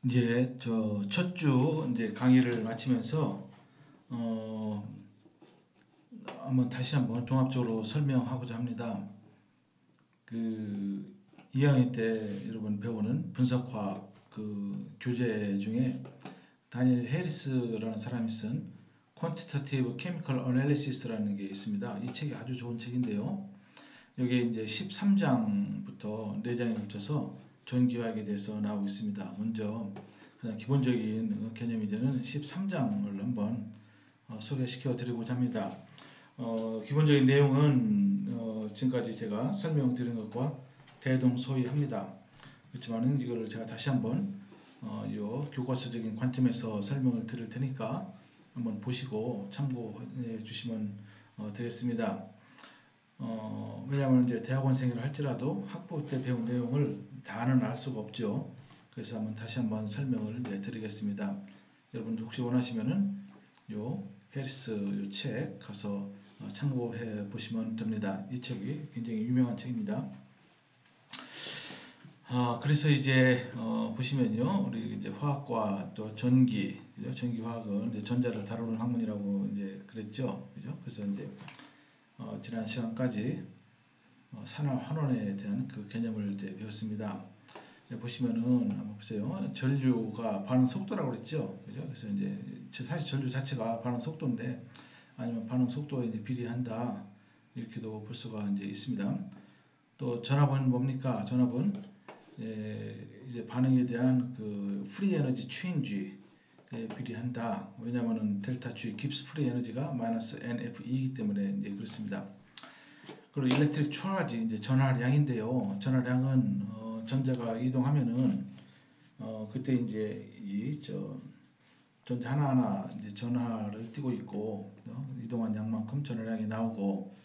이제 저 첫 주 이제 강의를 마치면서 한번 다시 한번 종합적으로 설명하고자 합니다. 그 2학년 때 여러분 배우는 분석화학 그 교재 중에 다니엘 해리스라는 사람이 쓴 Quantitative Chemical Analysis라는 게 있습니다. 이 책이 아주 좋은 책인데요. 여기 이제 13장부터 4장에 걸쳐서 전기화학에 대해서 나오고 있습니다. 먼저 그냥 기본적인 개념이 되는 13장을 한번 소개시켜 드리고자 합니다. 기본적인 내용은 지금까지 제가 설명드린 것과 대동소이합니다. 그렇지만은 이거를 제가 다시 한번 요 교과서적인 관점에서 설명을 드릴 테니까 한번 보시고 참고해 주시면 되겠습니다. 왜냐하면 이제 대학원생이라 할지라도 학부 때 배운 내용을 다는 알 수가 없죠. 그래서 한번 다시 한번 설명을 드리겠습니다. 여러분들 혹시 원하시면은 요 해리스 요 책 가서 참고해 보시면 됩니다. 이 책이 굉장히 유명한 책입니다. 그래서 이제 보시면요, 우리 이제 화학과 또 전기, 그죠? 전기 화학은 이제 전자를 다루는 학문이라고 이제 그랬죠, 그죠? 그래서 이제 지난 시간까지 산화 환원에 대한 그 개념을 이제 배웠습니다. 보시면은 한번 보세요. 전류가 반응 속도라고 그랬죠, 그죠? 그래서 이제 사실 전류 자체가 반응 속도인데 아니면 반응 속도에 이제 비례한다 이렇게도 볼 수가 이제 있습니다. 또 전압은 뭡니까? 전압은 이제 반응에 대한 그 프리 에너지 체인지에 비례한다. 왜냐하면은 델타 G 깁스 프리 에너지가 마이너스 NFE이기 때문에 이제 그렇습니다. 그리고 일렉트릭 추하지 이제 전하량인데요. 전하량은 전자가 이동하면은 그때 이제 이 전자 하나하나 이제 전하를 띠고 있고 이동한 양만큼 전하량이 나오고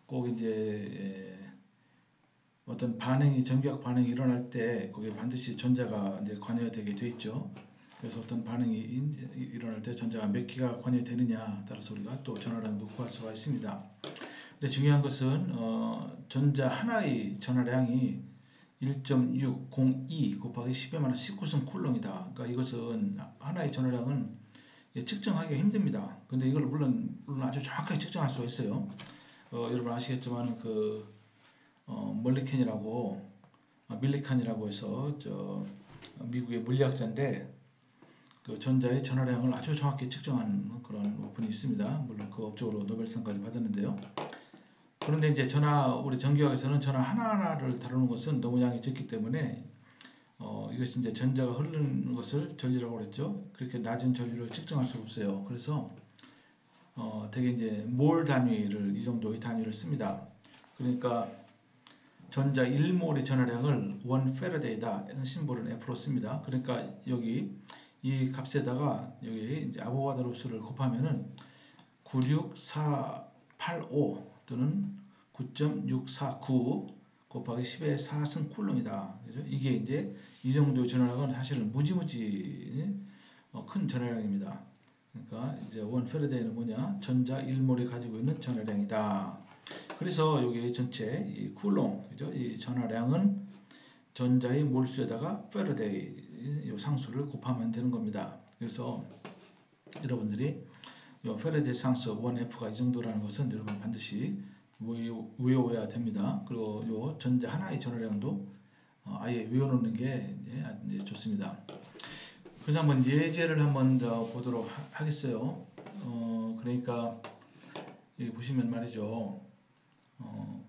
꼭 이제 어떤 반응이 전기학 반응이 일어날 때 거기에 반드시 전자가 이제 관여되게 돼 있죠. 그래서 어떤 반응이 일어날 때 전자가 몇 개가 관여되느냐 따라서 우리가 또 전하량도 구할 수가 있습니다. 근데 중요한 것은 전자 하나의 전하량이 1.602 곱하기 10의 19승 쿨롱이다. 그러니까 이것은 하나의 전하량은 측정하기가 힘듭니다. 근데 이걸 물론 아주 정확하게 측정할 수가 있어요. 여러분 아시겠지만 그 멀리칸이라고 밀리칸이라고 해서 미국의 물리학자인데 그 전자의 전하량을 아주 정확히 측정하는 그런 분이 있습니다. 물론 그 업적으로 노벨상까지 받았는데요. 그런데 이제 우리 전기학에서는 전하 하나하나를 다루는 것은 너무 양이 적기 때문에 이것이 이제 전자가 흐르는 것을 전류라고 그랬죠. 그렇게 낮은 전류를 측정할 수 없어요. 그래서 되게 이제 몰 단위를 이 정도의 단위를 씁니다. 그러니까 전자 1몰의 전하량을 1 페라데이다. 심볼은 F로 씁니다. 그러니까 여기 이 값에다가 여기 이제 아보가드로 수를 곱하면은 96485 또는 9.649 곱하기 10의 4승 쿨롱이다. 그죠? 이게 이제 이 정도의 전하량은 사실은 무지무지 큰 전하량입니다. 그러니까 이제 1 페라데이는 뭐냐? 전자 1몰이 가지고 있는 전하량이다. 그래서 여기 전체 이 쿨롱, 그죠? 이 전하량은 전자의 몰수에다가 페라데이 이 상수를 곱하면 되는 겁니다. 그래서 여러분들이 이 페라데이 상수 1F가 이 정도라는 것은 여러분 반드시 외워야 됩니다. 그리고 이 전자 하나의 전하량도 아예 외워놓는 게 이제 좋습니다. 그래서 한번 예제를 한번 더 보도록 하겠어요. 그러니까 여기 보시면 말이죠.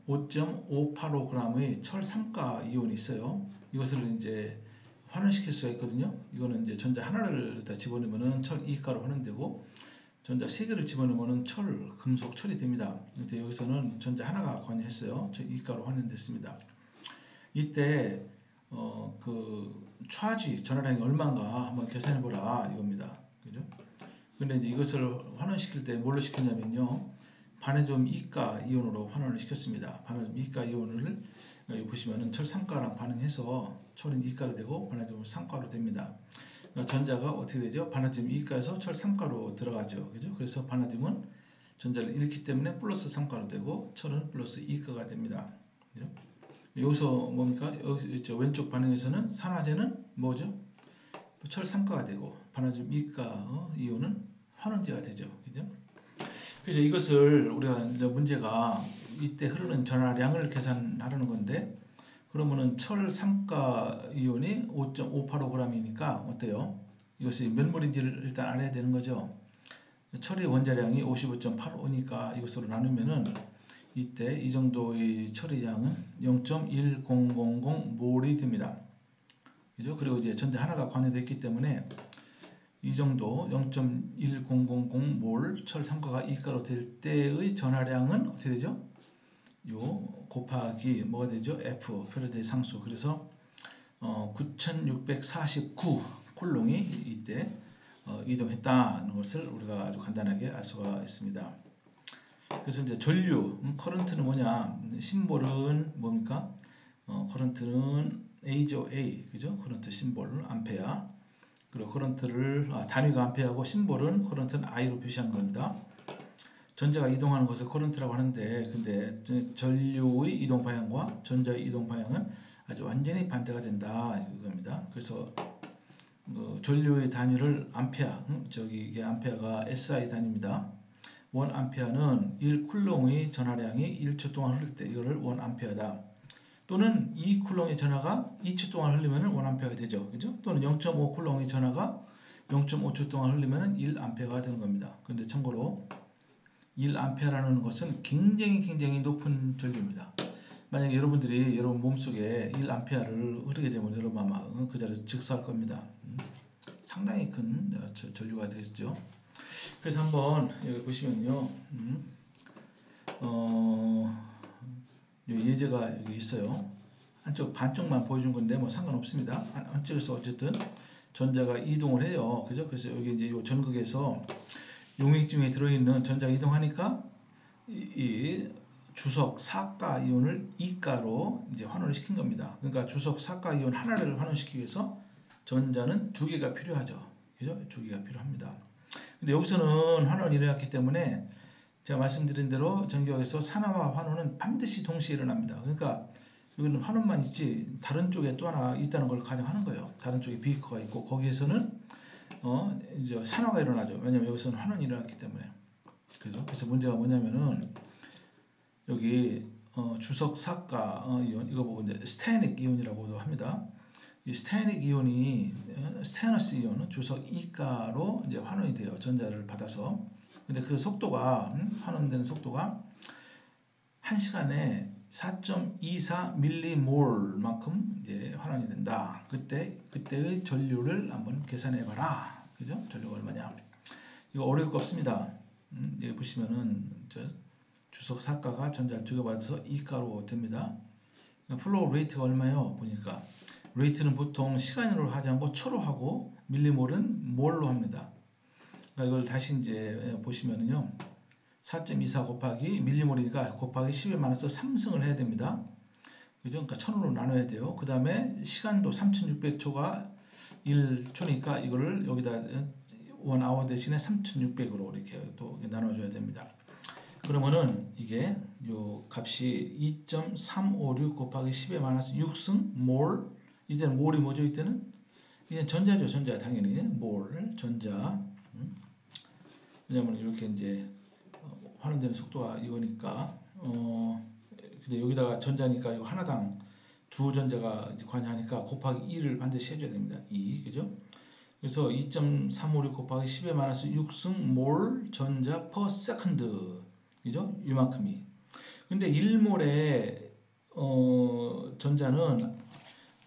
5.585g의 철 3가 이온이 있어요. 이것을 이제 환원시킬 수가 있거든요. 이거는 이제 전자 하나를 다 집어넣으면은 철 2가로 환원되고 전자 3개를 집어넣으면은 금속 철이 됩니다. 근데 여기서는 전자 하나가 관여했어요. 철 2가로 환원됐습니다. 이때 그 차지 전하량이 얼마인가 한번 계산해 보라 이겁니다. 그죠? 근데 이제 이것을 환원시킬 때 뭘로 시켰냐면요. 바나듐 이가 이온으로 환원을 시켰습니다. 바나듐 이가 이온을 여기 보시면은 철 3가랑 반응해서 철은 2가로 되고 바나듐은 3가로 됩니다. 그러니까 전자가 어떻게 되죠? 바나듐 2가에서 철 3가로 들어가죠. 그죠? 그래서 바나듐은 전자를 잃기 때문에 플러스 3가로 되고 철은 플러스 2가가 됩니다. 그죠? 여기서 뭡니까? 여기 왼쪽 반응에서는 산화제는 뭐죠? 또 철3가가 되고 바나듐 2가 이온은 환원제가 되죠. 그죠? 그래서 이것을 우리가 이제 문제가 이때 흐르는 전하량을 계산하려는 건데, 그러면은 철 3가 이온이 5.585g이니까 어때요? 이것이 몇 몰인지를 일단 알아야 되는 거죠. 철의 원자량이 55.85니까 이것으로 나누면은 이때 이 정도의 철의 양은 0.1000 몰이 됩니다. 그죠? 그리고 이제 전자 하나가 관여되어 있기 때문에 이 정도 0.1000 몰 철 3가가 2가로 될 때의 전하량은 어떻게 되죠? 요 곱하기 뭐가 되죠? F 패러데이 상수. 그래서 9649 쿨롱이 이때 이동했다는 것을 우리가 아주 간단하게 알 수가 있습니다. 그래서 이제 전류, 커런트는 뭐냐? 심볼은 뭡니까? 커런트는 A죠, A. 그죠? 커런트 심볼 암페어. 그리고 커런트를 단위가 암페어고 심볼은 커런트는 I로 표시한 겁니다. 전자가 이동하는 것을 커런트라고 하는데, 근데 전류의 이동 방향과 전자의 이동 방향은 아주 완전히 반대가 된다 이겁니다. 그래서 전류의 단위를 암페어, 이게 암페어가 SI 단위입니다. 1암페어는 1쿨롱의 전하량이 1초 동안 흐를 때 이거를 1암페어다. 또는 2쿨롱의 전하가 2초 동안 흘리면 1암페어가 되죠. 그죠? 또는 0.5쿨롱의 전하가 0.5초 동안 흘리면 1암페어가 되는 겁니다. 근데 참고로 1암페어라는 것은 굉장히 높은 전류입니다. 만약에 여러분들이 여러분 몸속에 1암페어를 흐르게 되면 여러분 아마 그 자리에서 즉사할 겁니다. 상당히 큰 전류가 되겠죠. 그래서 한번 여기 보시면요, 예제가 여기 있어요. 한쪽 반쪽만 보여준 건데 뭐 상관없습니다. 한쪽에서 어쨌든 전자가 이동을 해요. 그죠? 그래서 여기 이제 이 전극에서 용액중에 들어있는 전자가 이동하니까 이 주석 4가 이온을 2가로 이제 환원을 시킨 겁니다. 그러니까 주석 4가 이온 하나를 환원시키기 위해서 전자는 2개가 필요하죠. 그죠? 2개가 필요합니다. 근데 여기서는 환원이 일어났기 때문에 제가 말씀드린 대로 전기학에서 산화와 환원은 반드시 동시에 일어납니다. 그러니까 여기는 환원만 있지 다른 쪽에 또 하나 있다는 걸 가정하는 거예요. 다른 쪽에 비커가 있고 거기에서는 이제 산화가 일어나죠. 왜냐면 여기서는 환원이 일어났기 때문에. 그래서 문제가 뭐냐면은 여기 주석 4가 이온 이거 보고 이제 스테아닉 이온이라고도 합니다. 이 스테아닉 이온이 스테너스 이온은 주석 2가로 이제 환원이 돼요. 전자를 받아서. 근데 그 속도가 환원되는 속도가 1시간에 4.24 밀리몰만큼 이제 환원이 된다. 그때의 전류를 한번 계산해 봐라. 그죠? 전류가 얼마냐? 이거 어려울 거 없습니다. 여기 보시면은 주석 4가가 전자를 주고받아서 2가로 됩니다. 플로우 레이트가 얼마예요? 보니까 레이트는 보통 시간으로 하지 않고 초로 하고 밀리몰은 몰로 합니다. 그러니까 이걸 다시 이제 보시면은요. 4.24 곱하기 밀리몰이니까 곱하기 10에 마이너스 3승을 해야 됩니다. 그죠? 그러니까 1000으로 나눠야 돼요. 그 다음에 시간도 3600초가 1초니까 이거를 여기다 1hour 대신에 3600으로 이렇게 또 나눠줘야 됩니다. 그러면은 이게 요 값이 2.356 곱하기 10에 마이너스 6승 몰. 이제는 몰이 뭐죠? 이때는 이제 전자죠. 전자 당연히 몰 전자. 왜냐면 이렇게 이제 환원되는 속도가 이거니까 근데 여기다가 전자니까 이거 하나당 두 전자가 관여하니까 곱하기 2를 반드시 해줘야 됩니다. 2 그죠? 그래서 2.356 곱하기 10에 마이너스 6승 몰 전자 per second 그죠? 이만큼이. 근데 1몰의 전자는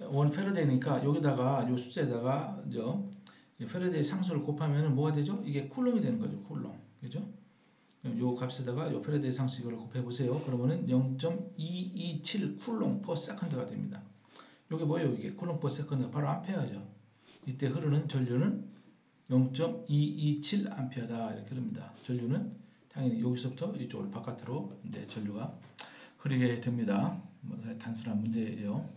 1 패러데이니까 여기다가 요 숫자에다가 패러데이 상수를 곱하면 뭐가 되죠? 이게 쿨롱이 되는 거죠. 쿨롱. 그죠? 요 값에다가 요 패러데이 상수 이거를 곱해 보세요. 그러면은 0.227 쿨롱 per second가 됩니다. 요게 뭐예요? 이게 쿨롱 per second 바로 암페어죠. 이때 흐르는 전류는 0.227 암페어다 이렇게 됩니다. 전류는 당연히 여기서부터 이쪽으로 바깥으로 이제 전류가 흐르게 됩니다. 뭐 단순한 문제예요.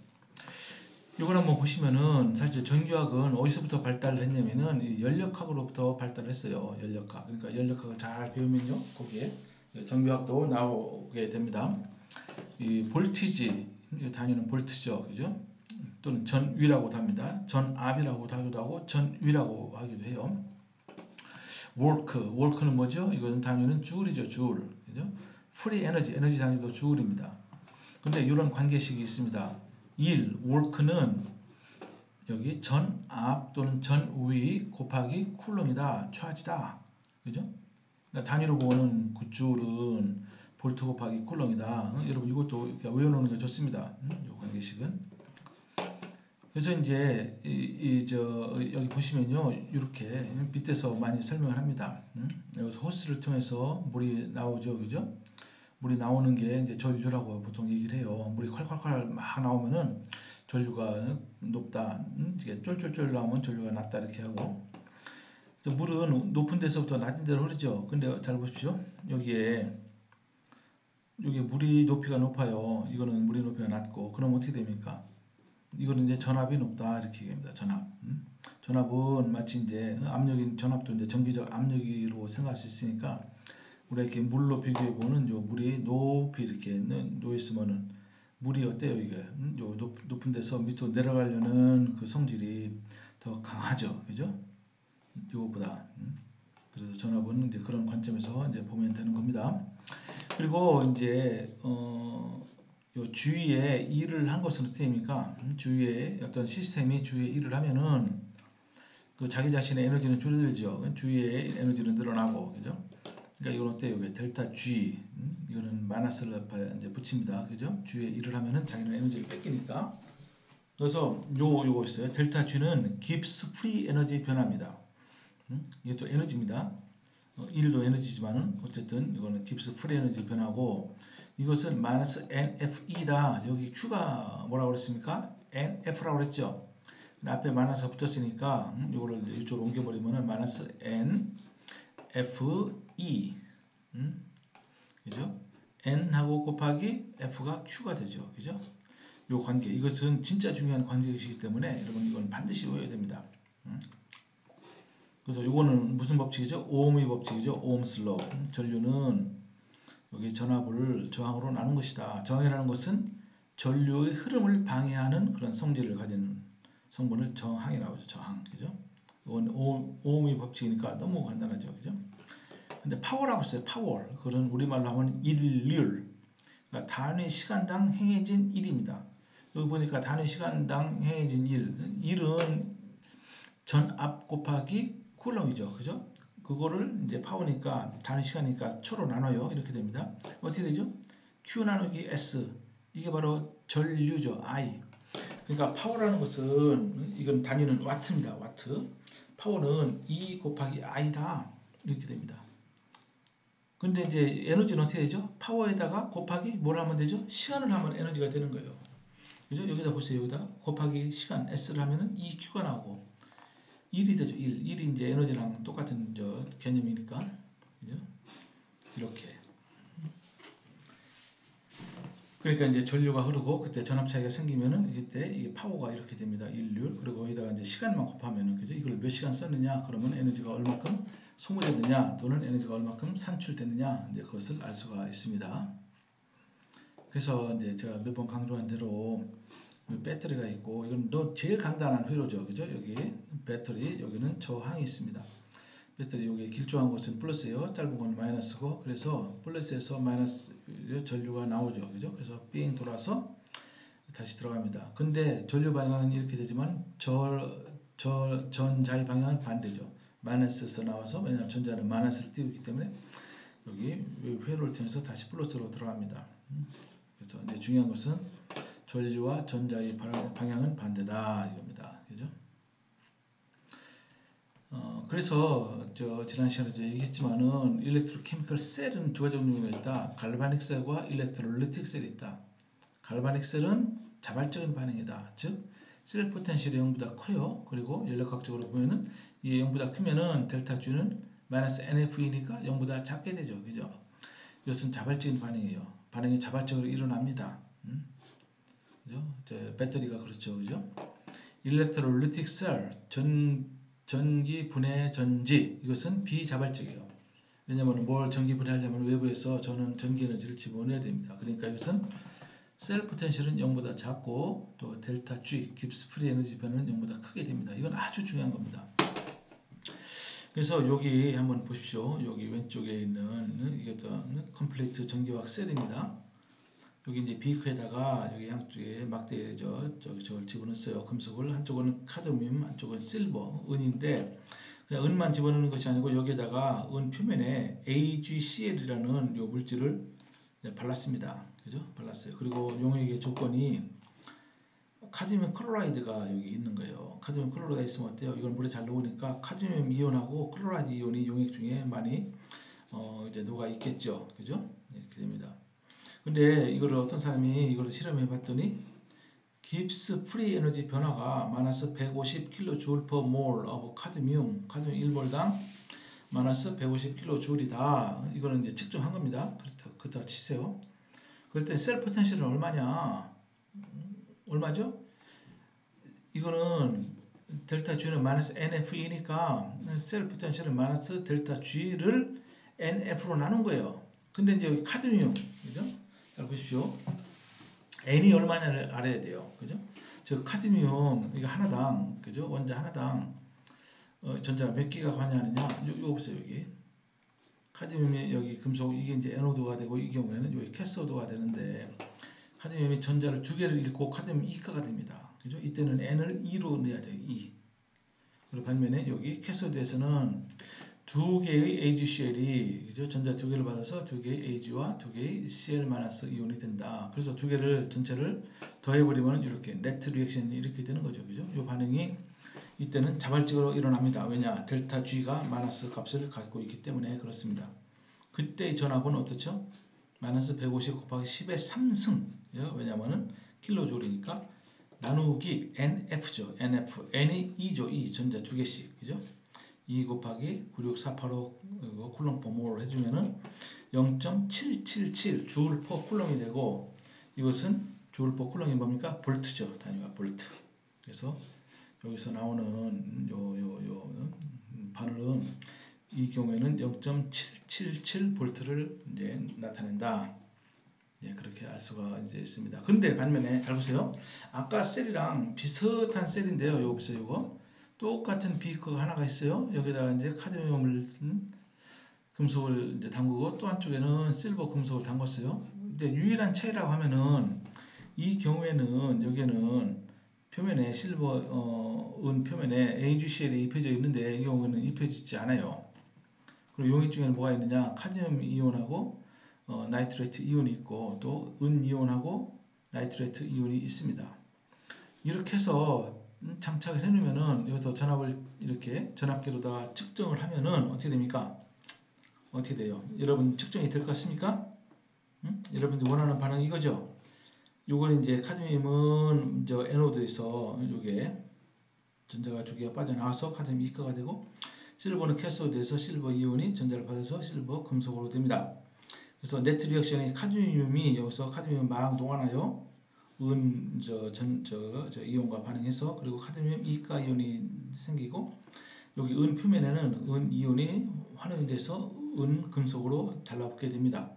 이걸 한번 보시면은 사실 전기학은 어디서부터 발달을 했냐면은 연력학으로부터 발달을 했어요. 연력학. 그러니까 연력학을 잘 배우면요. 거기에 전기학도 나오게 됩니다. 이 볼티지, 단위는 볼트죠. 그죠? 또는 전위라고도 합니다. 전압이라고도 하기도 하고 전위라고 하기도 해요. work는 뭐죠? 이거는 단위는 줄이죠, 줄. 그죠? free 에너지 단위도 줄입니다. 근데 이런 관계식이 있습니다. work는 여기 전압 또는 전위 곱하기 쿨럼이다, 차지다. 그죠? 그러니까 단위로 보는 굿줄은 볼트 곱하기 쿨럼이다. 여러분 이것도 이렇게 외워놓는 게 좋습니다. 이 관계식은. 그래서 이제 여기 보시면요, 이렇게 밑에서 많이 설명을 합니다. 여기서 호스를 통해서 물이 나오죠, 그죠? 물이 나오는 게 이제 전류라고 보통 얘기를 해요. 물이 콸콸콸 막 나오면은 전류가 높다, 이게 쫄쫄쫄 나오면 전류가 낮다 이렇게 하고. 그래서 물은 높은 데서부터 낮은 데로 흐르죠. 근데 잘 보십시오. 여기 물이 높이가 높아요. 이거는 물이 높이가 낮고, 그럼 어떻게 됩니까? 이거는 이제 전압이 높다 이렇게 얘기합니다. 전압. 전압은 마치 이제 전압도 이제 전기적 압력으로 생각할 수 있으니까 우리가 이렇게 물로 비교해 보는 요 물이 높이 이렇게 놓여 있으면은 물이 어때요 이게? 요 높은 데서 밑으로 내려가려는 그 성질이 더 강하죠, 그죠? 이거보다. 그래서 전압은 이제 그런 관점에서 이제 보면 되는 겁니다. 그리고 이제 요 주위에 일을 한 것은 어떻게 됩니까? 주위에 어떤 시스템이 주위에 일을 하면은 그 자기 자신의 에너지는 줄어들죠. 주위에 에너지는 늘어나고, 그죠? 그러니까 이건 어때요? 델타 G, 이거는 마이너스를 이제 붙입니다, 그죠? 주위에 일을 하면은 자기는 에너지를 뺏기니까. 그래서 요거 있어요. 델타 G는 gives free 에너지 변화입니다. 이것도 에너지입니다. 일도 에너지지만은 어쨌든 이거는 gives free 에너지 변화고. 이것은 마이너스 NFE다. 여기 Q가 뭐라고 그랬습니까? NF라고 그랬죠. 앞에 마이너스가 붙었으니까 이거를 이쪽으로 옮겨버리면은 마이너스 NFE, 그죠? N하고 곱하기 F가 Q가 되죠, 그죠? 요 관계, 이것은 진짜 중요한 관계이기 때문에 여러분 이건 반드시 외워야 됩니다. 그래서 이거는 무슨 법칙이죠? 오음의 법칙이죠. 오음스 로. 전류는 여기 전압을 저항으로 나눈 것이다. 저항이라는 것은 전류의 흐름을 방해하는 그런 성질을 가진 성분을 저항이라고 하죠. 저항. 그죠? 이건 오음의 법칙이니까 너무 간단하죠. 그죠? 근데 파워라고 써요. 파워. 그런 우리말로 하면 일률. 그러니까 단위 시간당 행해진 일입니다. 여기 보니까 단위 시간당 행해진 일은 전압 곱하기 쿨럼이죠. 그죠? 그거를 이제 파워니까 단위 시간이니까 초로 나눠요. 이렇게 됩니다. 어떻게 되죠? Q 나누기 S. 이게 바로 전류죠. I. 그러니까 파워라는 것은 이건 단위는 와트입니다. 와트. 파워는 E 곱하기 I다. 이렇게 됩니다. 근데 이제 에너지는 어떻게 되죠? 파워에다가 곱하기 뭘 하면 되죠? 시간을 하면 에너지가 되는 거예요. 그죠? 여기다 보세요. 여기다 곱하기 시간 S를 하면은 EQ가 나오고 1이 되죠. 1이 이제 에너지랑 똑같은 개념이니까. 그죠? 이렇게. 그러니까 이제 전류가 흐르고 그때 전압 차이가 생기면은 이때 이게 파워가 이렇게 됩니다. 일률. 그리고 여기다가 이제 시간만 곱하면은, 그죠? 이걸 몇 시간 썼느냐? 그러면 에너지가 얼마큼 소모됐느냐? 또는 에너지가 얼마큼 산출됐느냐? 이제 그것을 알 수가 있습니다. 그래서 이제 제가 몇 번 강조한 대로 배터리가 있고, 이건 제일 간단한 회로죠. 그죠? 여기 배터리, 여기는 저항이 있습니다. 배터리 여기 길쭉한 것은 플러스예요. 짧은 건 마이너스고, 그래서 플러스에서 마이너스 전류가 나오죠. 그죠? 그래서 삥 돌아서 다시 들어갑니다. 근데 전류 방향은 이렇게 되지만 전자의 방향은 반대죠. 마이너스에서 나와서, 왜냐하면 전자는 마이너스를 띄우고 있기 때문에 여기 회로를 통해서 다시 플러스로 들어갑니다. 그래서 이제 중요한 것은 전류와 전자의 방향은 반대다 이겁니다. 그죠? 그래서 지난 시간에도 얘기했지만은 일렉트로케미컬 셀은 두 가지 종류가 있다. 갈바닉 셀과 일렉트롤리틱 셀이 있다. 갈바닉 셀은 자발적인 반응이다. 즉 셀 포텐셜이 0보다 커요. 그리고 연력학적으로 보면은 이게 0보다 크면은 델타 G는 마이너스 NF이니까 0보다 작게 되죠. 그죠? 이것은 자발적인 반응이에요. 반응이 자발적으로 일어납니다. 그죠? 배터리가 그렇죠. 그죠? 일렉트롤리틱 셀, 전기 분해 전지, 이것은 비자발적이에요. 왜냐하면 뭘 전기 분해하려면 외부에서 저는 전기 에너지를 집어넣어야 됩니다. 그러니까 이것은 셀 포텐셜은 0보다 작고 또 델타 G 깁스 프리 에너지 변화는 0보다 크게 됩니다. 이건 아주 중요한 겁니다. 그래서 여기 한번 보십시오. 여기 왼쪽에 있는 이것도 컴플리트 전기화학 셀입니다. 여기 이제 비커에다가 여기 양쪽에 막대 저걸 집어넣었어요. 금속을 한쪽은 카드뮴, 한쪽은 실버, 은인데 그냥 은만 집어넣는 것이 아니고 여기에다가 은 표면에 AgCl이라는 요 물질을 발랐습니다. 그죠? 발랐어요. 그리고 용액의 조건이 카드뮴 클로라이드가 여기 있는 거예요. 카드뮴 클로라이드가 있으면 어때요? 이걸 물에 잘 녹으니까 카드뮴 이온하고 클로라이드 이온이 용액 중에 많이 이제 녹아 있겠죠. 그죠? 이렇게 됩니다. 근데 이거를 어떤 사람이 이거를 실험해 봤더니 깁스 프리 에너지 변화가 마이너스 150kJ/mol of 카드뮴 1몰당 마이너스 150kJ이다. 이거는 이제 측정한 겁니다. 그렇다 치세요. 그럴 때 셀 포텐셜은 얼마냐? 얼마죠? 이거는 델타 G는 마이너스 NF이니까 셀 포텐셜은 마이너스 델타 G를 NF로 나눈 거예요. 근데 이제 여기 카드뮴, 그죠? 잘 보십시오. N이 얼마냐를 알아야 돼요. 그죠? 저 카드뮴, 이거 하나당, 그죠? 원자 하나당, 전자가 몇 개가 관여하느냐? 요거 보세요, 여기. 카드뮴이 여기 금속, 이게 이제 에노드가 되고, 이 경우에는 여기 캐소드가 되는데, 카드뮴이 전자를 두 개를 잃고 카드뮴 2가가 됩니다. 그죠? 이때는 N을 2로 넣어야 돼요, 2. 그리고 반면에 여기 캐소드에서는 두 개의 AgCl이 그죠? 전자 두 개를 받아서 두 개의 Ag와 두 개의 Cl- 이온이 된다. 그래서 두 개를 전체를 더해버리면 이렇게 네트 리액션이 이렇게 되는 거죠. 그죠? 이 반응이 이때는 자발적으로 일어납니다. 왜냐? 델타 G가 마이너스 값을 갖고 있기 때문에 그렇습니다. 그때의 전압은 어떻죠? 마이너스 150 곱하기 10의 3승. 왜냐하면 킬로줄이니까 나누기 NF죠. NF. N이 2죠. 2. 전자 두 개씩. 그죠? 2 곱하기 96485 쿨럼 퍼 몰 해주면은 0.777 주울 퍼 쿨럼이 되고 이것은 주울 퍼 쿨럼이 뭡니까? 볼트죠. 단위가 볼트. 그래서 여기서 나오는 요 바늘은 이 경우에는 0.777 볼트를 이제 나타낸다. 예, 그렇게 알 수가 이제 있습니다. 근데 반면에 잘 보세요. 아까 셀이랑 비슷한 셀인데요. 요거 보세요. 요거. 똑같은 비커가 하나가 있어요. 여기다가 이제 카드뮴을 금속을 이제 담그고 또 한쪽에는 실버 금속을 담궜어요. 근데 유일한 차이라고 하면은 이 경우에는 여기에는 표면에 실버 은 표면에 AgCl이 입혀져 있는데 이 경우에는 입혀지지 않아요. 그리고 용액 중에는 뭐가 있느냐? 카드뮴 이온하고 나이트레이트 이온이 있고 또 은 이온하고 나이트레이트 이온이 있습니다. 이렇게 해서 장착을 해놓으면은 여기서 전압을 이렇게 전압계로다가 측정을 하면은 어떻게 됩니까? 어떻게 돼요? 여러분 측정이 될 것 같습니까? 여러분들 원하는 반응이 이거죠? 요건 이제 카드뮴은 저 에노드에서 요게 전자가 두 개가 빠져나와서 카드뮴 이가가 되고 실버는 캐소드에서 실버 이온이 전자를 받아서 실버 금속으로 됩니다. 그래서 네트 리액션이 카드뮴이 여기서 카드뮴 막 녹아나요. 저 이온과 반응해서 그리고 카드뮴 이가 이온이 생기고 여기 은 표면에는 은 이온이 환원이 돼서 은 금속으로 달라붙게 됩니다.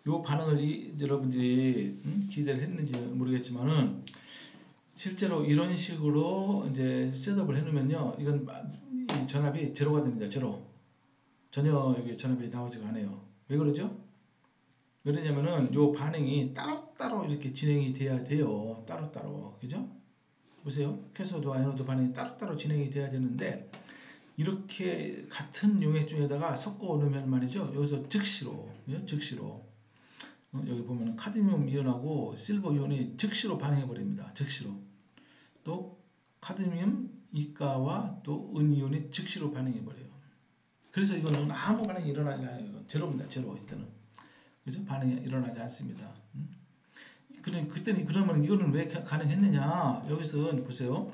이 반응을 여러분들이 기대를 했는지 모르겠지만은 실제로 이런 식으로 이제 셋업을 해놓으면요, 이건 이 전압이 제로가 됩니다. 제로. 전혀 여기 전압이 나오지가 않아요. 왜 그러죠? 왜냐면은 요 반응이 따로따로 이렇게 진행이 돼야 돼요. 따로따로. 그죠? 보세요. 캐소드와 에노드 반응이 따로따로 진행이 돼야 되는데 이렇게 같은 용액 중에다가 섞어 놓으면 말이죠. 여기서 즉시로 여기 보면 카드뮴 이온하고 실버 이온이 즉시로 반응해 버립니다. 즉시로. 또 카드뮴 이가와 또 은 이온이 즉시로 반응해 버려요. 그래서 이거는 아무 반응이 일어나지 않아요. 제로입니다. 제로 이때는. 그죠? 반응이 일어나지 않습니다. 그때는 그러면 이거는 왜 가능했느냐? 여기서 보세요.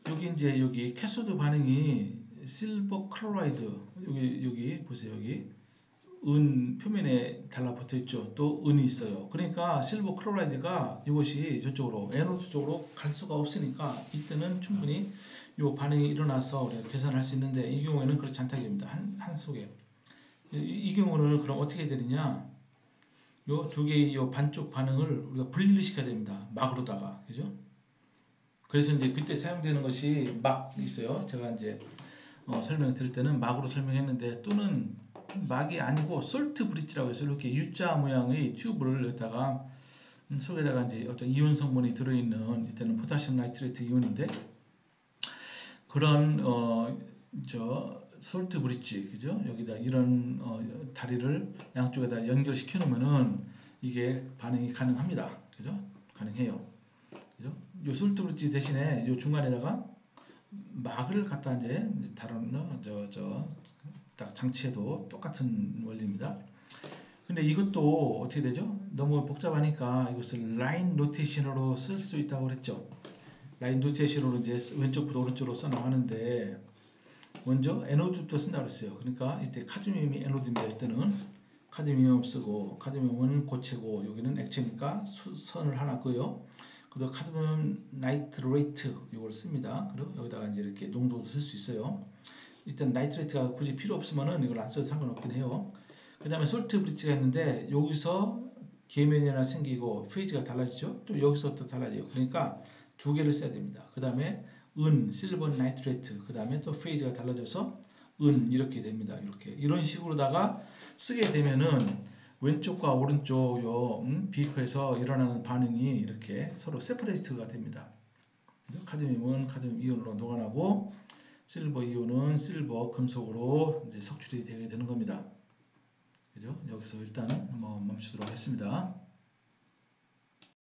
여기 캐소드 반응이 실버 클로라이드 여기 보세요. 여기 은 표면에 달라붙어 있죠. 또 은이 있어요. 그러니까 실버 클로라이드가 이것이 저쪽으로 에노드 쪽으로 갈 수가 없으니까 이때는 충분히 이 반응이 일어나서 우리가 계산할 수 있는데 이 경우에는 그렇지 않다는 겁니다. 한 속에 이 경우는 그럼 어떻게 되느냐? 요 두 개의 요 반쪽 반응을 우리가 분리를 시켜야 됩니다. 막으로다가. 그죠? 그래서 이제 그때 사용되는 것이 막 있어요. 제가 이제 설명 드릴 때는 막으로 설명했는데, 또는 막이 아니고 솔트 브릿지라고 해서 이렇게 U자 모양의 튜브를 여기다가 속에다가 이제 어떤 이온 성분이 들어있는, 이때는 포타시움 나이트레이트 이온인데, 그런 저 솔트 브릿지, 그죠? 여기다 이런 다리를 양쪽에다 연결시켜 놓으면은 이게 반응이 가능합니다. 그죠? 가능해요. 그죠? 요 솔트 브릿지 대신에 요 중간에다가 막을 갖다 이제 다른 딱 장치에도 똑같은 원리입니다. 근데 이것도 어떻게 되죠? 너무 복잡하니까 이것을 라인 노테이션으로 쓸 수 있다고 그랬죠. 라인 노테이션으로 이제 왼쪽부터 오른쪽으로 써 나가는데, 먼저 에노드부터 쓴다고 그랬어요. 그러니까 이때 카드뮴이 에노드입니다. 이때는 카드뮴 쓰고, 카드뮴은 고체고 여기는 액체니까 선을 하나 그어요. 그리고 카드뮴 나이트레이트 이걸 씁니다. 그리고 여기다가 이제 이렇게 농도도 쓸 수 있어요. 일단 나이트레이트가 굳이 필요 없으면은 이걸 안 써도 상관없긴 해요. 그 다음에 솔트 브릿지가 있는데, 여기서 계면이 하나 생기고 페이지가 달라지죠. 또 여기서 또 달라져요. 그러니까 두 개를 써야 됩니다. 그 다음에 실버 나이트레이트, 그 다음에 또 페이지가 달라져서 이렇게 됩니다. 이렇게 이런 식으로다가 쓰게 되면은 왼쪽과 오른쪽 요 비커에서 일어나는 반응이 이렇게 서로 세퍼레이트가 됩니다. 카드뮴은 카드뮴 이온으로 녹아나고, 실버 이온은 실버 금속으로 이제 석출이 되게 되는 겁니다. 그죠? 여기서 일단 멈추도록 하겠습니다.